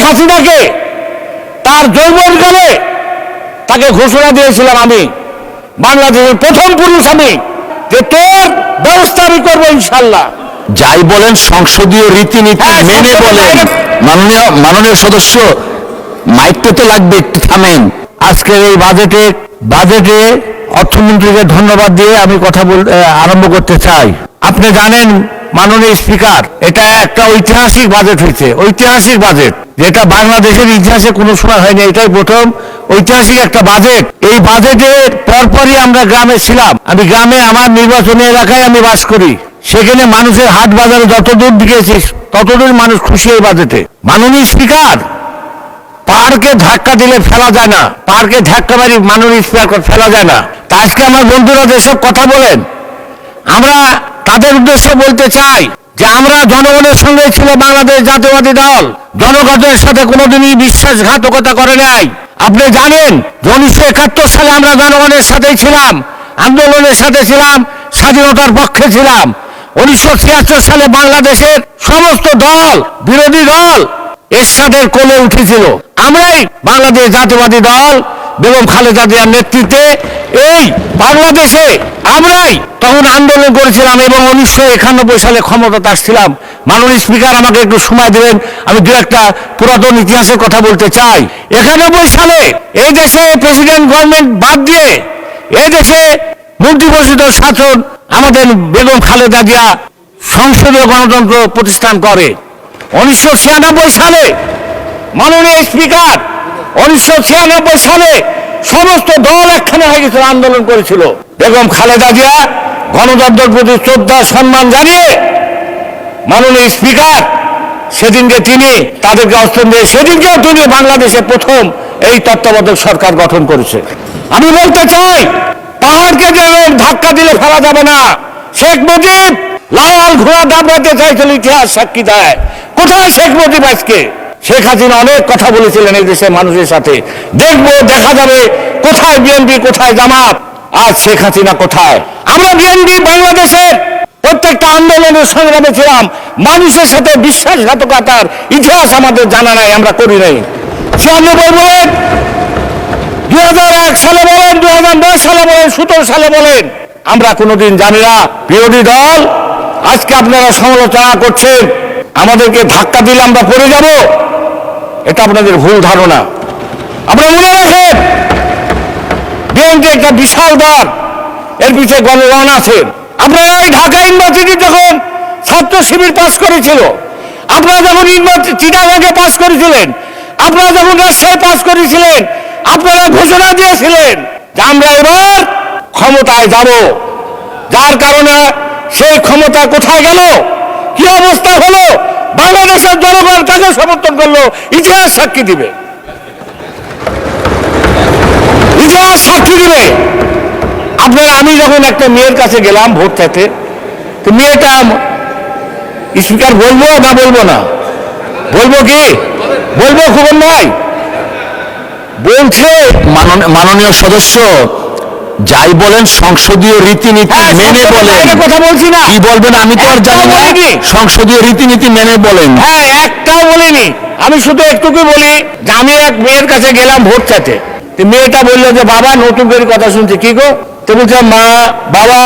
হাসিনাকে তার যৌবনকালে তাকে ঘোষণা দিয়েছিলাম আমি, বাংলাদেশের প্রথম পুরুষ আমি, যে তোর ব্যবস্থা আমি করবো ইনশাল্লাহ। যাই বলেন সংসদীয় রীতিনীতি মেনে বলেন। মাননীয় সদস্য, মাইকটা তো লাগবে, একটু থামেন। আজকের এই বাজেটে অর্থমন্ত্রীকে ধন্যবাদ দিয়ে আমি কথা আরম্ভ করতে চাই। আপনি জানেন মাননীয় স্পিকার, এটা একটা ঐতিহাসিক বাজেট হয়েছে, ঐতিহাসিক বাজেট, যেটা বাংলাদেশের ইতিহাসে কোনো সময় হয়নি, এটাই প্রথম ঐতিহাসিক একটা বাজেট। এই বাজেটের পরপরই আমরা গ্রামে ছিলাম। আমি গ্রামে, আমার নির্বাচনী এলাকায় আমি বাস করি, সেখানে মানুষের হাট বাজারে যতদূর দিকেছি ততদূর মানুষ খুশি এই বাজেটে। মাননীয় স্পিকার, পাহাড়কে ধাক্কা দিলে ফেলা যায় না, পাহাড়কে ধাক্কা মারি মাননীয় স্পিকার ফেলা যায় না। তা আজকে আমার বন্ধুরা যেসব কথা বলেন, আমরা তাদের উদ্দেশ্যে বলতে চাই যে আমরা জনগণের সঙ্গে ছিল বাংলাদেশ জাতীয়বাদী দল, জনগণের সাথে কোনোদিনই বিশ্বাসঘাতকতা করে নাই। আপনি জানেন 1971 সালে আমরা জনগণের সাথেই ছিলাম, আন্দোলনের সাথে ছিলাম, স্বাধীনতার পক্ষে ছিলাম। 1976 সালে বাংলাদেশের সমস্ত দল, বিরোধী দল এরশাদের কোলে উঠেছিল। আমরাই বাংলাদেশ জাতীয়বাদী দল বেগম খালেদা জিয়ার নেতৃত্বে এই বাংলাদেশে আমরাই তখন আন্দোলন করেছিলাম এবং 1991 সালে ক্ষমতাতে আসছিলাম। মাননীয় স্পিকার, আমাকে একটু সময় দেবেন, আমি দু একটা পুরাতন ইতিহাসের কথা বলতে চাই। 91 সালে এই দেশে প্রেসিডেন্ট গভর্নমেন্ট বাদ দিয়ে এই দেশে মন্ত্রিপরিষদ শাসন আমাদের বেগম খালেদা জিয়া সংসদীয় গণতন্ত্র প্রতিষ্ঠান করে। 1996 সালে মাননীয় স্পিকার, 1996 সালে সমস্ত দল একখানে হয়ে গেছিল, আন্দোলন করেছিল। বেগম খালেদা জিয়া গণতন্ত্রের প্রতি শ্রদ্ধা সম্মান জানিয়ে মাননীয় স্পিকার সেদিনকে তিনি তাদেরকে অস্ত্র দিয়ে সেদিনকেও তিনি বাংলাদেশে প্রথম এই তত্ত্বাবধায়ক সরকার গঠন করেছে। আমি বলতে চাই, পাহাড়কে যে ধাক্কা দিলে ফেলা যাবে না। শেখ মুজিব লাল ঘোড়া দাবড়াতে চাইছিল, ইতিহাস সাক্ষী দেয়। কোথায় শেখ মুজিব আজকে? শেখ হাসিনা অনেক কথা বলেছিলেন এই দেশের মানুষের সাথে, দেখবো দেখা যাবে কোথায় বিএনপি, কোথায় জামাত। আজ শেখ হাসিনা কোথায়? আমরা বিএনপি বাংলাদেশের প্রত্যেকটা আন্দোলনের সংগ্রামে ছিলাম। মানুষের সাথে বিশ্বাসঘাতকতার ইতিহাস আমাদের জানা নাই, আমরা করি নাই। 96 বলেন, 2001 সালে বলেন, 2010 সালে বলেন, 17 সালে বলেন, আমরা কোনোদিন জানি না। বিরোধী দল আজকে আপনারা সমালোচনা করছেন, আমাদেরকে ধাক্কা দিলে আমরা পড়ে যাব, এটা আপনাদের ভুল ধারণা। আপনারা মনে রাখেন, বিএনপি একটা বিশাল দল, এর পিছিয়ে গণগণ আছেন। আপনারা এই ঢাকা ইউনিভার্সিটি যখন ছাত্র শিবির পাস করেছিল, আপনারা যখন চিটাগাঙ্গে পাস করেছিলেন, আপনারা যখন রাজশাহী পাস করেছিলেন, আপনারা ঘোষণা দিয়েছিলেন যে আমরা এবার ক্ষমতায় যাব। যার কারণে সেই ক্ষমতা কোথায় গেল, কি অবস্থা হলো, বাংলাদেশের জনগণ কাকে সমর্থন করলো, ইতিহাস সাক্ষী দিবে, ইতিহাস সাক্ষী দিবে। আপনারা, আমি যখন একটা মেয়ের কাছে গেলাম ভোট চাইতে, তো মেয়েটা, স্পিকার বলবো না বলবো না, বলবো কি বলবো, খবর নাই, বলছে মাননীয় সদস্য, যাই বলেন সংসদীয় রীতিনীতি মেনে বলেন। কথা বলছি না, কি বলবেন আমি তো আর জানি না, সংসদীয় রীতিনীতি মেনে বলেন। হ্যাঁ, একটাও বলিনি, আমি শুধু একটুকুই বলি যে আমি এক মেয়ের কাছে গেলাম ভোট চাইতে, মেয়েটা বললো যে বাবা নতুন করে কথা শুনছি। কি গো? তো বলছে মা, বাবা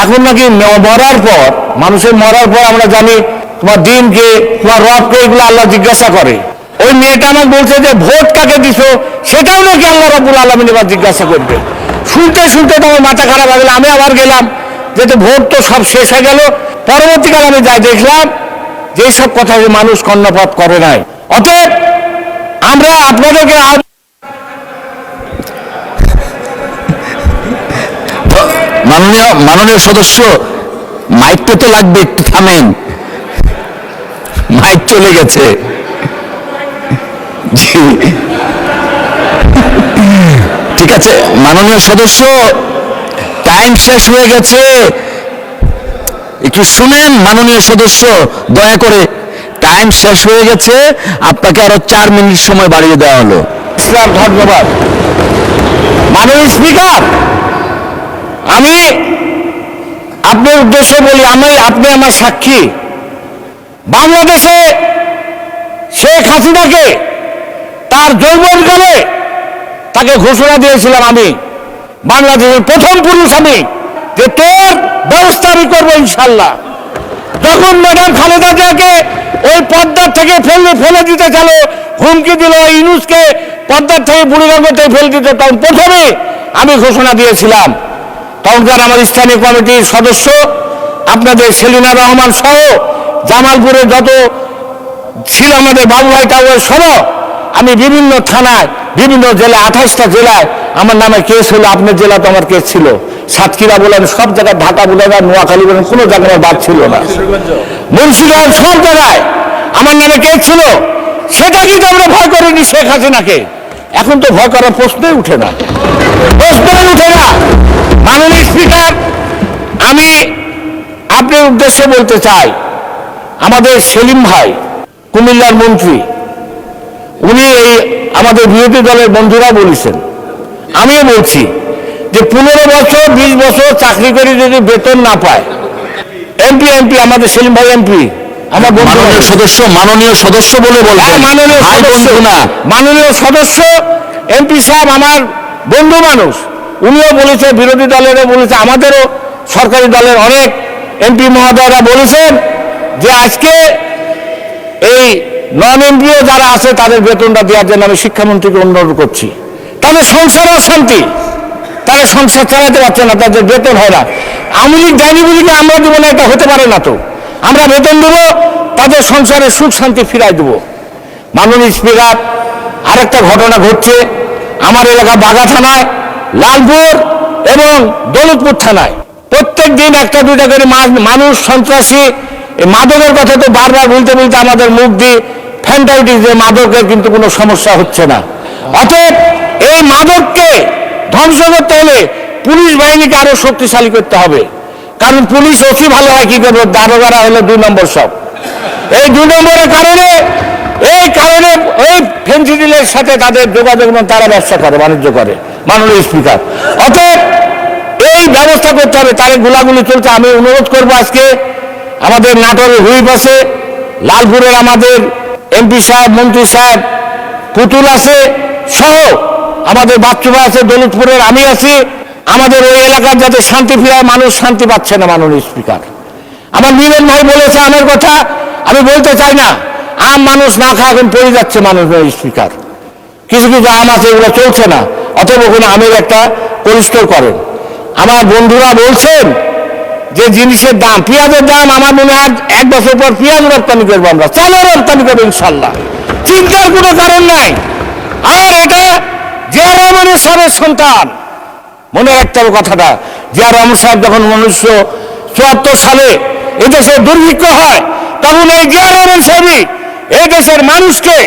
এখন নাকি মরার পর, মানুষের মরার পর আমরা জানি তোমার দিনকে, তোমার রবকে, এগুলো আল্লাহ জিজ্ঞাসা করে। ওই মেয়েটা আমাকে বলছে যে ভোট কাকে দিছো সেটাও নাকি আল্লাহ রাব্বুল আলামিন এবার জিজ্ঞাসা করবে। শুনতে শুনতে তো আমার মাথা খারাপ হয়ে গেল। আমি আবার গেলাম, যেহেতু ভোট তো সব শেষ হয়ে গেল। পরবর্তীকালে আমি যাই দেখলাম যে এইসব কথা মানুষ কর্ণপাত করে নাই। অতএব আমরা আপনাদেরকে মাননীয় সদস্য, মাইকটা তো লাগবে, একটু থামেন, মাইক চলে গেছে। ঠিক আছে মাননীয় সদস্য, টাইম শেষ হয়ে গেছে, একটু শুনেন। মাননীয় সদস্য, দয়া করে, টাইম শেষ হয়ে গেছে, আপনাকে আরো 4 মিনিট সময় বাড়িয়ে দেওয়া হলো। ইসলাম, ধন্যবাদ। মাননীয় স্পিকার, আমি আপনার উদ্দেশ্যে বলি, আপনি আমার সাক্ষী। বাংলাদেশে শেখ হাসিনাকে তার যৌবনকালে তাকে ঘোষণা দিয়েছিলাম আমি, বাংলাদেশের প্রথম পুরুষ আমি, যে তোর ব্যবস্থা আমি করবো ইনশাল্লাহ। যখন ম্যাডাম খালেদা জিয়াকে ওই পদ্মার থেকে ফেলে দিতে গেল, হুমকি দিল ইউনূসকে পদ্মার থেকে বুড়িগঙ্গ থেকে ফেলে দিতে, তখন প্রথমে আমি ঘোষণা দিয়েছিলাম। তখনকার আমার স্থানীয় কমিটির সদস্য আপনাদের সেলিনা রহমান সহ জামালপুরে যত ছিল আমাদের বাবু ভাই টাওয়ার সহ, আমি বিভিন্ন থানায় বিভিন্ন জেলায় 28টা জেলায় আমার নামে কেস হলো। আপনার জেলা তো আমার কেস ছিল, সাতক্ষীরা বলেন, সব জায়গায়, ঢাকা বলেন, নোয়াখালী বলেন, কোনো জায়গায় বাদ ছিল না, মুন্সিগঞ্জ সব জায়গায় আমার নামে কেস ছিল। সেটা কিন্তু আমরা ভয় করিনি শেখ হাসিনাকে। এখন তো ভয় করার প্রশ্নই উঠে না, প্রশ্নই উঠে না। মাননীয় স্পিকার, আমি আপনার উদ্দেশ্যে বলতে চাই, আমাদের সেলিম ভাই কুমিল্লার মন্ত্রী, উনি এই আমাদের বিরোধী দলের বন্ধুরা বলেছেন, আমিও বলছি যে 15 বছর 20 বছর চাকরি করে যদি বেতন না পায়, এমপি আমাদের সেলিম ভাই এমপি, আমার মাননীয় সদস্য বলে বলবেন, মাননীয় সদস্য এমপি সাহেব আমার বন্ধু মানুষ, উনিও বলেছে, বিরোধী দলেরও বলেছে, আমাদেরও সরকারি দলের অনেক এমপি মহোদয়রা বলেছেন যে আজকে এই নন এমপিও যারা আছে তাদের বেতনটা দেওয়ার জন্য আমি শিক্ষামন্ত্রীকে অনুরোধ করছি। তাদের সংসার অশান্তি, তারা সংসার চালাতে পারছে না, তাদের বেতন হয় না। আওয়ামী লীগ যায়নি বলি কি আমরা দেবো না? এটা হতে পারে না তো। আমরা বেতন দেবো, তাদের সংসারে সুখ শান্তি ফিরাই দেবো। মাননীয় স্পিকার, আরেকটা ঘটনা ঘটছে আমার এলাকা বাঘা থানায়, লালপুর এবং দৌলতপুর থানায়। প্রত্যেক দিন একটা দুইটা করে মানুষ সন্ত্রাসী, মাদকের কথা তো বারবার বলতে বলতে আমাদের মুখ দিয়ে ফ্যান্টাইটিস, যে মাদকের কিন্তু কোনো সমস্যা হচ্ছে না। অতএব এই মাদককে ধ্বংস করতে হলে পুলিশ বাহিনীকে আরো শক্তিশালী করতে হবে। কারণ পুলিশ অতি ভালো হয় কি করবে, দারোগারা হলো 2 নম্বর সব। এই 2 নম্বরের কারণে ওই ফেন্সিডিলের সাথে তাদের যোগাযোগ, তারা ব্যবসা করে, বাণিজ্য করে। মাননীয় স্পিকার, অতএব এই ব্যবস্থা করতে হবে। তাদের গোলাগুলি চলছে। আমি অনুরোধ করবো, আজকে আমাদের নাটোরের হুইপ আছে, লালপুরের আমাদের এমপি সাহেব, মন্ত্রী সাহেব, পুতুল আছে সহ আমাদের বাচ্চুবা আছে, দৌলতপুরের আমি আছি। আমাদের ওই এলাকার যাতে শান্তি ফিরায়, মানুষ শান্তি পাচ্ছে না। মাননীয় স্পিকার, আমার মিলন ভাই বলেছে আমের কথা, আমি বলতে চাই না, আম মানুষ না খায় এখন পড়ে যাচ্ছে। মাননীয় স্পিকার, কিছু কিছু আম আছে, এগুলো চলছে না। অতএব ওখানে আমের একটা পরিষ্কার করেন। আমার বন্ধুরা বলছেন যে জিনিসের দাম, পেঁয়াজের দাম, আমার মনে হয় 1 বছর পর পেঁয়াজ রপ্তানি করবো আমরা, চালের রপ্তানি করবো ইনশাল্লাহ, চিন্তার কোনো কারণ নাই। আর এটা জিয়া রহমানের সাহেবের সন্তান, মনে রাখতে হবে কথাটা। জিয়া রহমান সাহেব যখন 1974 সালে এদেশে দুর্ভিক্ষ হয়, তখন এই জিয়া রহমান সাহেবই এই দেশের মানুষকে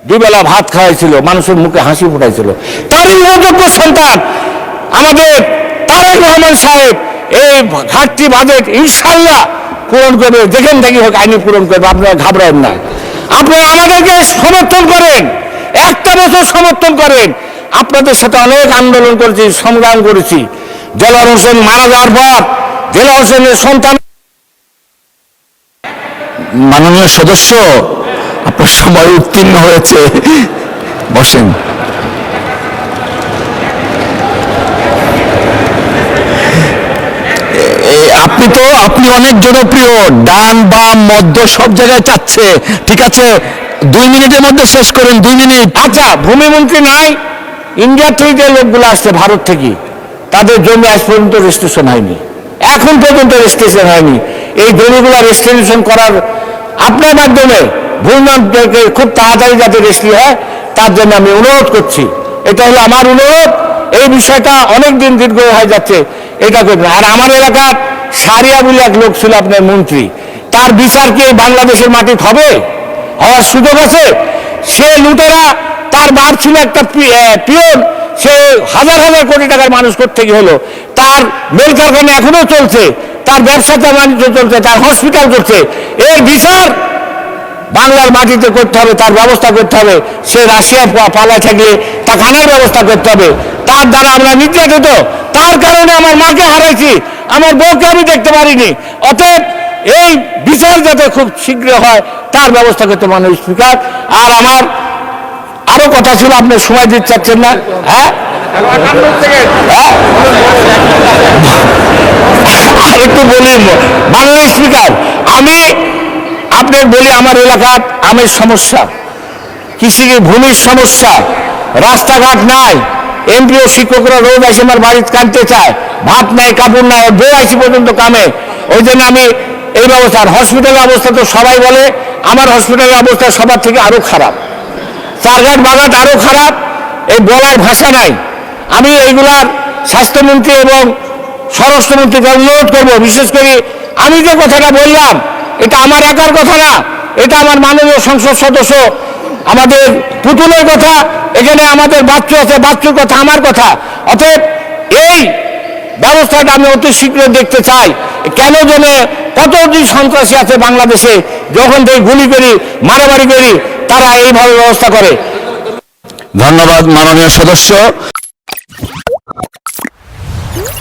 2 বেলা ভাত খাওয়াইছিল, মানুষের মুখে হাসি ফুটাইছিল। তারই অযোগ্য সন্তান আমাদের তারেক রহমান সাহেব এই ঘাটতি বাজেট ইনশাল্লাহ পূরণ করবে, যেখান থেকে হোক আইনি পূরণ করবে। আপনারা ঘাবড়ান না, আপনারা আমাদেরকে সমর্থন করেন, 1টা বছর সমর্থন করেন। আপনাদের সাথে অনেক আন্দোলন করেছি, সংগ্রাম করেছি। দেলোয়ার হোসেন মারা যাওয়ার পর দেলোয়ার হোসেনের সন্তান। মাননীয় সদস্য, আপনার সময় উত্তীর্ণ হয়েছে, বসেন। আপনি অনেক জনপ্রিয়, ডান বাম মধ্য সব জায়গায় চাচ্ছে। ঠিক আছে, 2 মিনিটের মধ্যে শেষ করেন, 2 মিনিট। আচ্ছা, ভূমিমন্ত্রী নাই, ইন্ডিয়া থেকে যে লোকগুলো আসছে ভারত থেকে, তাদের জমি আজ পর্যন্ত রেজিস্ট্রেশন হয়নি, এখন পর্যন্ত রেজিস্ট্রেশন হয়নি। এই জমিগুলো রেজিস্ট্রেশন করার আপনার মাধ্যমে ভূমিমন্ত্রীকে খুব তাড়াতাড়ি যাতে রেজিস্ট্রি হয়, তার জন্য আমি অনুরোধ করছি। এটা হলো আমার অনুরোধ। এই বিষয়টা অনেক দিন দীর্ঘ হয়ে যাচ্ছে, এটা করবেন। আর আমার এলাকার সারিয়া বলে এক লোক ছিল আপনার মন্ত্রী, তার বিচার কি বাংলাদেশের মাটিতে হবে? হওয়ার সুযোগ আছে? সে লুটেরা, তার বার ছিল একটা পিয়ন, সে হাজার হাজার কোটি টাকার মানুষ থেকে হলো, তার মেল কারখানা এখনো চলছে, তার ব্যবসাটা বাণিজ্য চলছে, তার হসপিটাল করছে। এর বিচার বাংলার মাটিতে করতে হবে, তার ব্যবস্থা করতে হবে। সে রাশিয়া পালায় থাকলে তা খানার ব্যবস্থা করতে হবে। তার দ্বারা আমরা নির্যাতিত, তার কারণে আমার মাকে হারাইছি, আমার বউকে আমি দেখতে পারিনি। অতএব এই বিচার যাতে খুব শীঘ্র হয়, তার ব্যবস্থা করতে মাননীয় স্পিকার। আর আমার আরো কথা ছিল, আপনি সময় দিতে চাচ্ছেন না। হ্যাঁ, একটু বলি মাননীয় স্পিকার, আমি আপনার বলি আমার এলাকার আমের সমস্যা, কৃষি ভূমির সমস্যা, রাস্তাঘাট নাই, এমপি ও শিক্ষকরা রোজ এসে আমার বাড়িতে কাঁদতে চায়, ভাত নাই, কাপড় নাই, বউ আসি পর্যন্ত কামে। ওই জন্য আমি এই ব্যবস্থা, আর হসপিটালের অবস্থা তো সবাই বলে, আমার হসপিটালের অবস্থা সবার থেকে আরো খারাপ, চারঘাট বাঘাট আরো খারাপ, এই বলার ভাষা নাই। আমি এইগুলার স্বাস্থ্যমন্ত্রী এবং স্বরাষ্ট্রমন্ত্রীকে অনুরোধ করবো, বিশেষ করে আমি যে কথাটা বললাম এটা আমার একার কথা না, এটা আমার মাননীয় সংসদ সদস্য আমাদের পুতুলের কথা, এখানে আমাদের বাচ্চু আছে, বাচ্চুর কথা, আমার কথা। অতএব এই ব্যবস্থাটা আমি অতি শীঘ্র দেখতে চাই। কেন যেন কতটি সন্ত্রাসী আছে বাংলাদেশে, যখন থেকে গুলি করি, মারামারি করি, তারা এইভাবে ব্যবস্থা করে। ধন্যবাদ মাননীয় সদস্য।